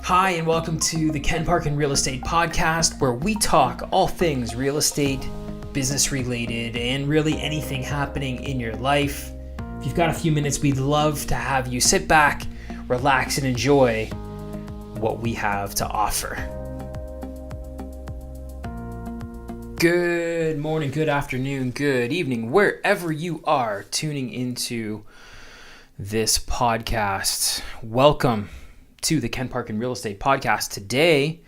Hi, and welcome to the Parkin Real Estate Podcast, where we talk all things real estate, business related, and really anything happening in your life. If you've got a few minutes, we'd love to have you sit back, relax, and enjoy what we have to offer. Good morning, good afternoon, good evening, wherever you are tuning into this podcast. Welcome to the Parkin Real Estate Podcast. Today,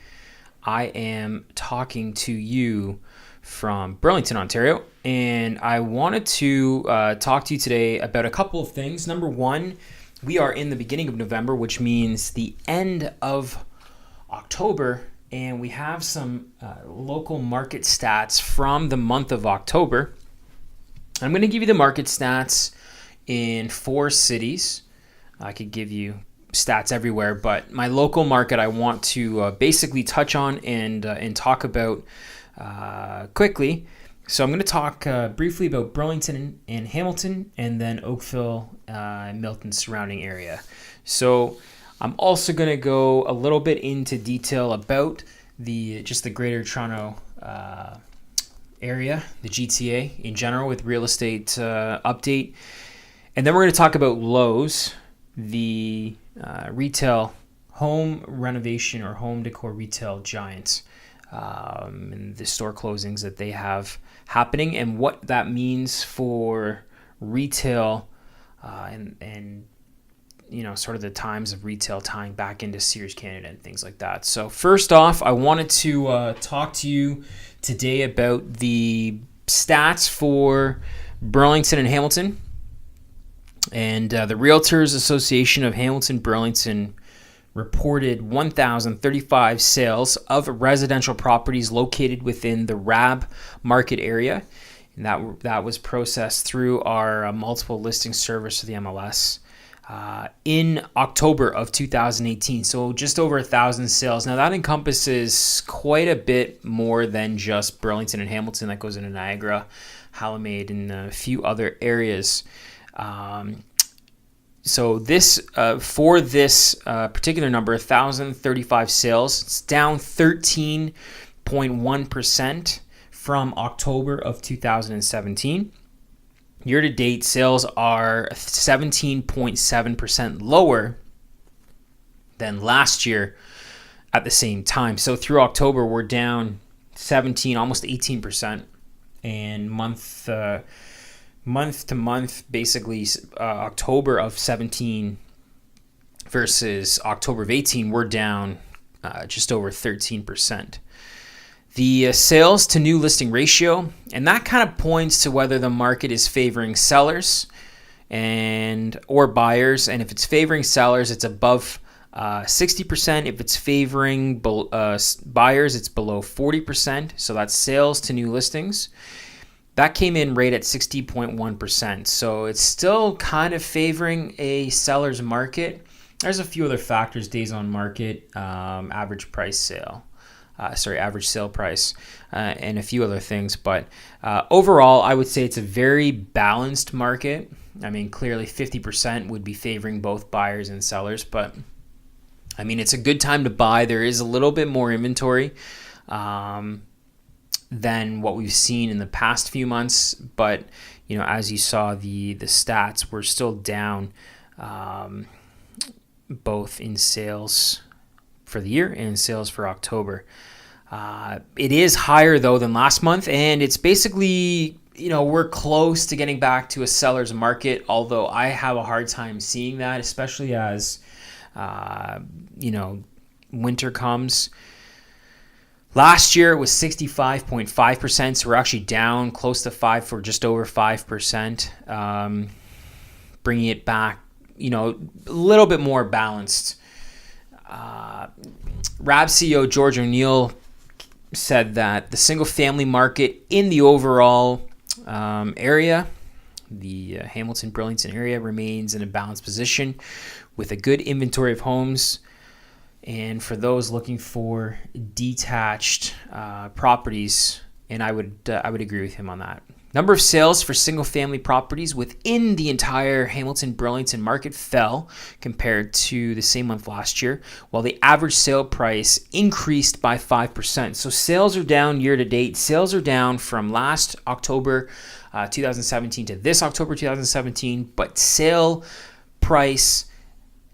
I am talking to you from Burlington, Ontario, and I wanted to talk to you today about a couple of things. Number one, we are in the beginning of November, which means the end of October, and we have some local market stats from the month of October. I'm going to give you the market stats in 4 cities. I could give you stats everywhere, but my local market I want to basically touch on and talk about quickly. So I'm going to talk briefly about Burlington and Hamilton, and then Oakville, Milton surrounding area. So I'm also going to go a little bit into detail about the Greater Toronto area, the GTA in general, with real estate update, and then we're going to talk about Lowe's, the retail home renovation or home decor retail giant, and the store closings that they have happening and what that means for retail and you know, sort of the times of retail tying back into Sears Canada and things like that. So first off, I wanted to talk to you today about the stats for Burlington and Hamilton. And the Realtors Association of Hamilton-Burlington reported 1,035 sales of residential properties located within the RAB market area. And that was processed through our multiple listing service to the MLS in October of 2018. So just over 1,000 sales. Now that encompasses quite a bit more than just Burlington and Hamilton. That goes into Niagara, Halamade, and a few other areas. So this for this particular number, 1,035 sales, it's down 13.1% from October of 2017. Year-to-date sales are 17.7% lower than last year at the same time. So through October, we're down 17, almost 18%, and month to month, basically October of 17 versus October of 18, we're down just over 13%. The sales to new listing ratio, and that kind of points to whether the market is favoring sellers or buyers. And if it's favoring sellers, it's above 60%. If it's favoring buyers, it's below 40%. So that's sales to new listings. That came in right at 60.1%. So it's still kind of favoring a seller's market. There's a few other factors: days on market, average sale price, and a few other things. But overall, I would say it's a very balanced market. I mean, clearly 50% would be favoring both buyers and sellers. But I mean, it's a good time to buy. There is a little bit more inventory than what we've seen in the past few months, but you know, as you saw, the stats were still down, both in sales for the year and sales for October. It is higher though than last month, and it's basically, you know, we're close to getting back to a seller's market, although I have a hard time seeing that, especially as you know, winter comes. Last year it was 65.5%, so we're actually down close to 5 for just over 5%, bringing it back, you know, a little bit more balanced. RAB CEO George O'Neill said that the single-family market in the overall area, the Hamilton-Burlington area, remains in a balanced position with a good inventory of homes. And for those looking for detached properties, and I would agree with him on that. Number of sales for single-family properties within the entire Hamilton-Burlington market fell compared to the same month last year, while the average sale price increased by 5%. So sales are down year to date. Sales are down from last October 2017 to this October 2017, but sale price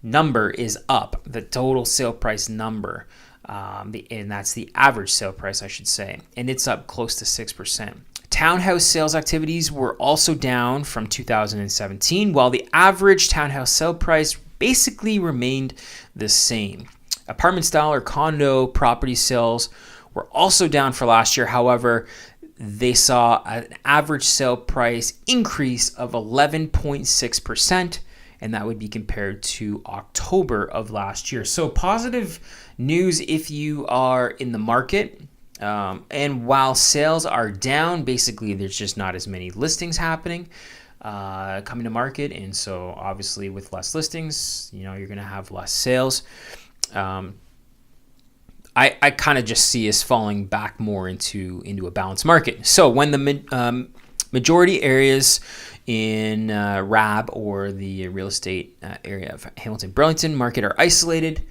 number is up. The total sale price number, and that's the average sale price, I should say, and it's up close to 6%. Townhouse sales activities were also down from 2017, while the average townhouse sale price basically remained the same. Apartment style or condo property sales were also down for last year. However, they saw an average sale price increase of 11.6%, and that would be compared to October of last year. So positive news if you are in the market. And while sales are down, basically there's just not as many listings happening coming to market, and so obviously with less listings, you're going to have less sales. I kind of just see us falling back more into a balanced market. So when the majority areas in RAB, or the real estate area of Hamilton-Burlington market, are isolated,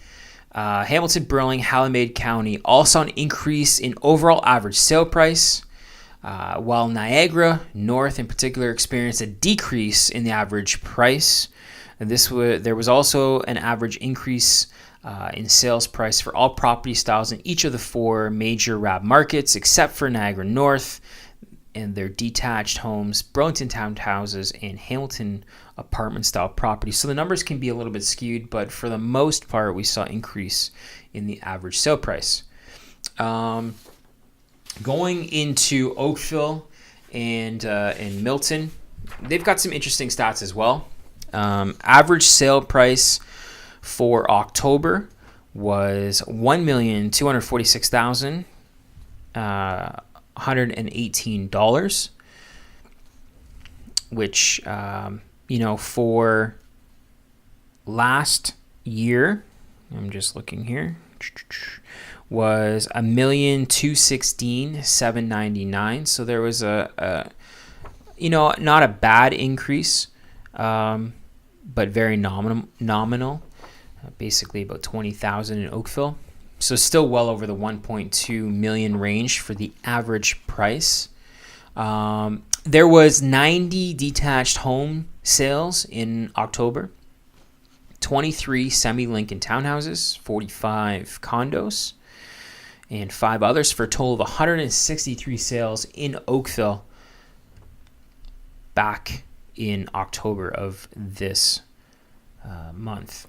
Hamilton, Burlington, Haldimand County all saw an increase in overall average sale price, while Niagara North in particular experienced a decrease in the average price. And there was also an average increase in sales price for all property styles in each of the 4 major RAB markets, except for Niagara North and their detached homes, Burlington townhouses, and Hamilton apartment style properties. So the numbers can be a little bit skewed, but for the most part, we saw an increase in the average sale price. Going into Oakville and Milton, they've got some interesting stats as well. Average sale price for October was $1,246,118, which for last year, I'm just looking here, was $1,216,799. So there was a not a bad increase, but very nominal. Basically about 20,000 in Oakville. So still well over the 1.2 million range for the average price. There was 90 detached home sales in October, 23 semi-Lincoln townhouses, 45 condos, and 5 others, for a total of 163 sales in Oakville back in October of this month.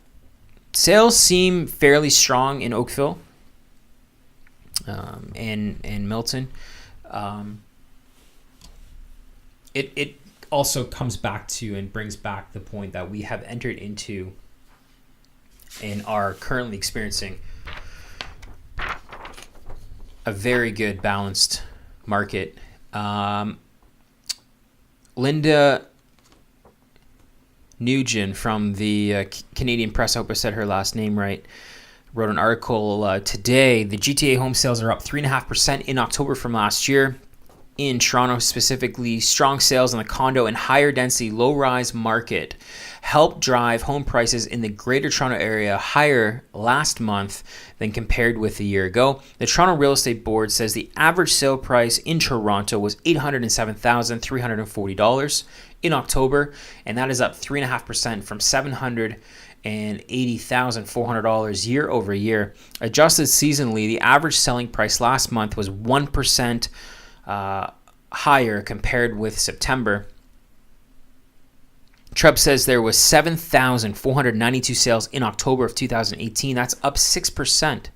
Sales seem fairly strong in Oakville and Milton. It also comes back to and brings back the point that we have entered into and are currently experiencing a very good balanced market. Linda Nugent from the Canadian Press, I hope I said her last name right, wrote an article today. The GTA home sales are up 3.5% in October from last year. In Toronto specifically, strong sales in the condo and higher density low-rise market helped drive home prices in the Greater Toronto Area higher last month than compared with a year ago. The Toronto Real Estate Board says the average sale price in Toronto was $807,340 in October, and that is up 3.5% from $780,400 year over year. Adjusted seasonally, the average selling price last month was 1% higher compared with September. Chubb says there was 7,492 sales in October of 2018. That's up 6%.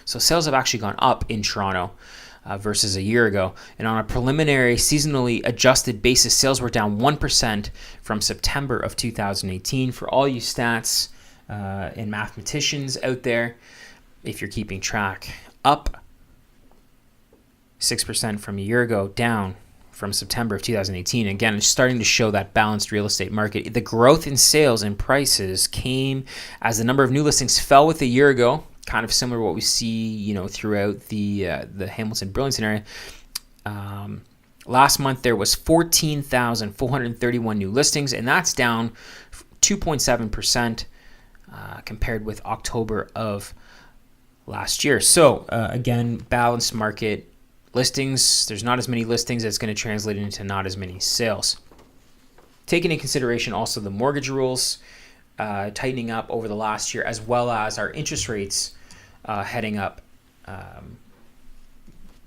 So sales have actually gone up in Toronto versus a year ago. And on a preliminary seasonally adjusted basis, sales were down 1% from September of 2018. For all you stats and mathematicians out there, if you're keeping track, up 6% from a year ago, down from September of 2018. Again, it's starting to show that balanced real estate market. The growth in sales and prices came as the number of new listings fell with a year ago, kind of similar to what we see, throughout the Hamilton Burlington area. Last month, there was 14,431 new listings, and that's down 2.7% compared with October of last year. So, again, balanced market listings. There's not as many listings. It's going to translate into not as many sales. Taking into consideration also the mortgage rules tightening up over the last year, as well as our interest rates heading up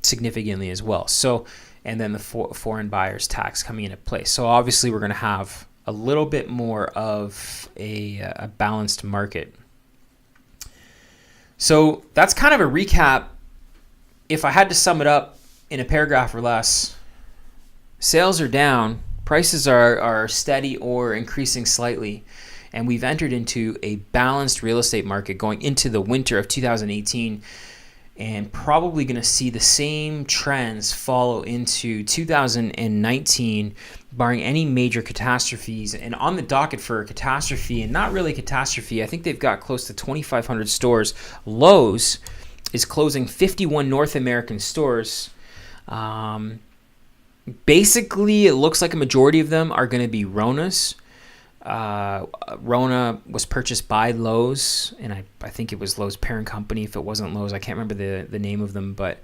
significantly as well. So, and then the foreign buyers tax coming into place. So obviously we're going to have a little bit more of a balanced market. So that's kind of a recap. If I had to sum it up in a paragraph or less, sales are down, prices are steady or increasing slightly, and we've entered into a balanced real estate market going into the winter of 2018, and probably going to see the same trends follow into 2019, barring any major catastrophes. And on the docket for a catastrophe, and not really catastrophe, I think they've got close to 2,500 stores. Lowe's is closing 51 North American stores. Basically, it looks like a majority of them are going to be Rona's. Rona was purchased by Lowe's, and I think it was Lowe's parent company. If it wasn't Lowe's, I can't remember the name of them, but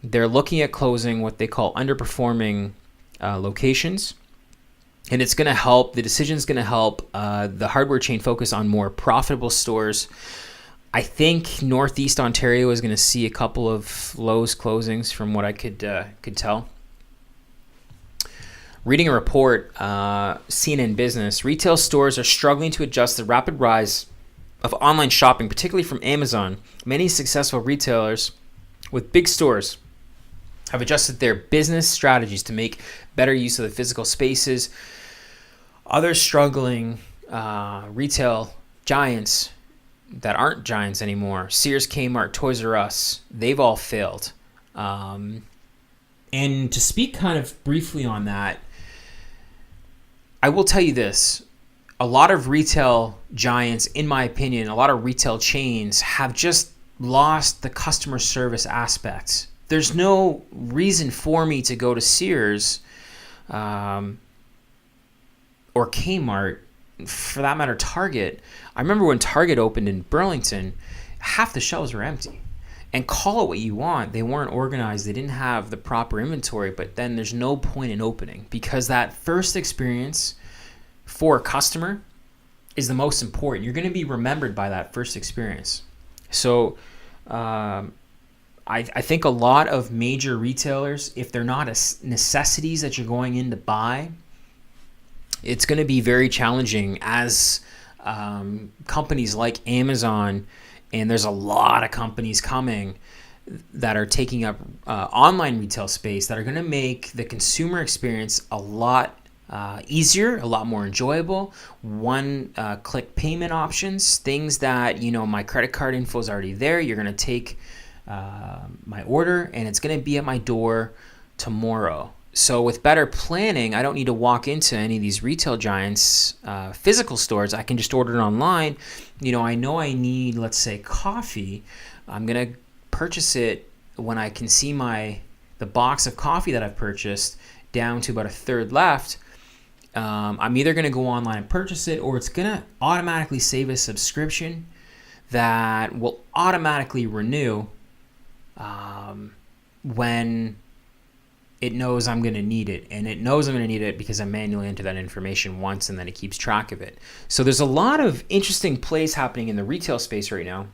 they're looking at closing what they call underperforming locations, and it's going to help. The decision is going to help the hardware chain focus on more profitable stores. I think Northeast Ontario is going to see a couple of Lowe's closings, from what I could tell. Reading a report, CNN Business, retail stores are struggling to adjust the rapid rise of online shopping, particularly from Amazon. Many successful retailers with big stores have adjusted their business strategies to make better use of the physical spaces. Other struggling retail giants that aren't giants anymore, Sears, Kmart, Toys R Us, they've all failed. And to speak kind of briefly on that, I will tell you this. A lot of retail giants, in my opinion, a lot of retail chains have just lost the customer service aspect. There's no reason for me to go to Sears or Kmart, for that matter, Target. I remember when Target opened in Burlington, half the shelves were empty. And call it what you want, they weren't organized, they didn't have the proper inventory, but then there's no point in opening, because that first experience for a customer is the most important. You're going to be remembered by that first experience. So I think a lot of major retailers, if they're not necessities that you're going in to buy, it's going to be very challenging as companies like Amazon, and there's a lot of companies coming that are taking up online retail space that are going to make the consumer experience a lot easier, a lot more enjoyable. One-click payment options, things that, my credit card info is already there. You're going to take my order, and it's going to be at my door tomorrow. So with better planning, I don't need to walk into any of these retail giants' physical stores. I can just order it online. I know I need, let's say, coffee. I'm going to purchase it when I can see the box of coffee that I've purchased down to about a third left. I'm either going to go online and purchase it, or it's going to automatically save a subscription that will automatically renew when it knows I'm going to need it. And it knows I'm going to need it because I manually enter that information once, and then it keeps track of it. So there's a lot of interesting plays happening in the retail space right now.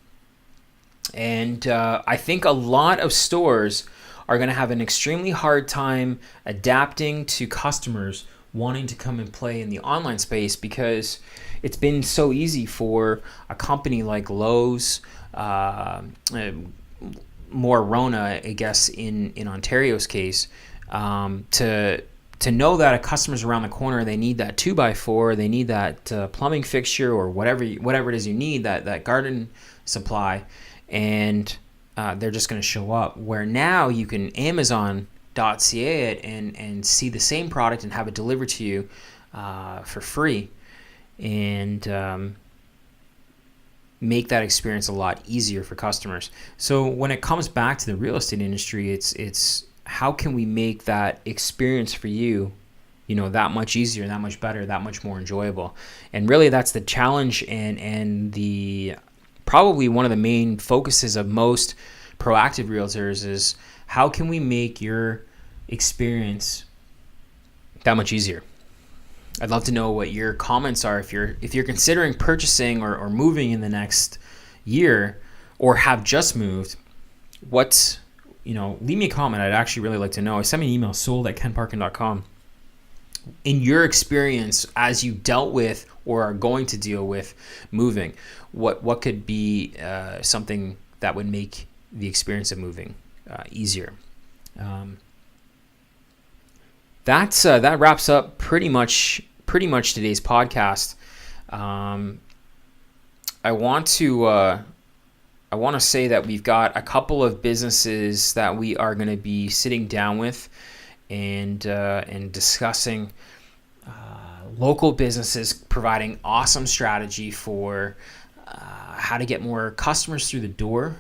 And I think a lot of stores are going to have an extremely hard time adapting to customers wanting to come and play in the online space, because it's been so easy for a company like Lowe's, more Rona, I guess, in Ontario's case, to know that a customer's around the corner, they need that 2x4, they need that plumbing fixture, or whatever it is you need, that garden supply, and they're just going to show up. Where now you can Amazon.ca it and see the same product and have it delivered to you for free, and make that experience a lot easier for customers. So when it comes back to the real estate industry, it's how can we make that experience for you, that much easier, that much better, that much more enjoyable? And really that's the challenge and the probably one of the main focuses of most proactive realtors is how can we make your experience that much easier? I'd love to know what your comments are if you're considering purchasing or moving in the next year or have just moved. Leave me a comment. I'd actually really like to know. Send me an email, sold@kenparkin.com. In your experience as you dealt with or are going to deal with moving, what could be something that would make the experience of moving easier? That wraps up pretty much today's podcast. I want to say that we've got a couple of businesses that we are going to be sitting down with and discussing. Local businesses providing awesome strategy for how to get more customers through the door.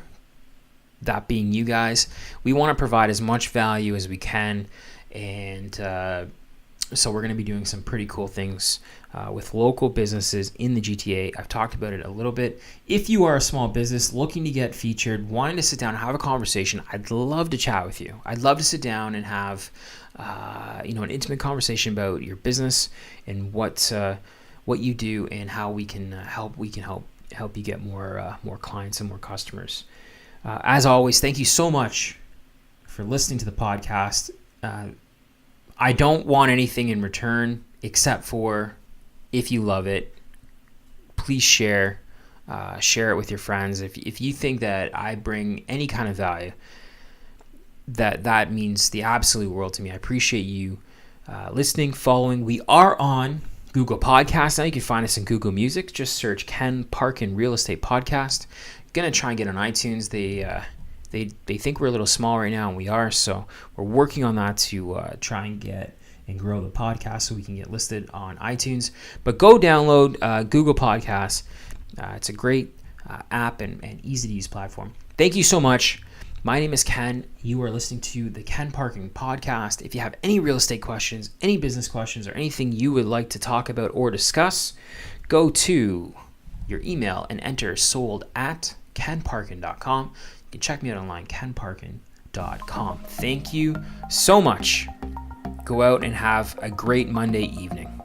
That being you guys. We want to provide as much value as we can, and so we're going to be doing some pretty cool things with local businesses in the GTA. I've talked about it a little bit. If you are a small business looking to get featured, wanting to sit down and have a conversation, I'd love to chat with you. I'd love to sit down and have an intimate conversation about your business and what you do and how we can help you get more clients and more customers. As always, thank you so much for listening to the podcast. I don't want anything in return except for, if you love it, please share it with your friends. If you think that I bring any kind of value, that means the absolute world to me. I appreciate you listening, following. We are on Google Podcasts now. You can find us in Google Music. Just search Ken Parkin Real Estate Podcast. Gonna try and get on iTunes. They think we're a little small right now, and we are. So we're working on that to try and get and grow the podcast so we can get listed on iTunes. But go download Google Podcasts. It's a great app and easy to use platform. Thank you so much. My name is Ken. You are listening to the Ken Parkin Podcast. If you have any real estate questions, any business questions, or anything you would like to talk about or discuss, go to your email and enter sold@kenparkin.com. You can check me out online, kenparkin.com. Thank you so much. Go out and have a great Monday evening.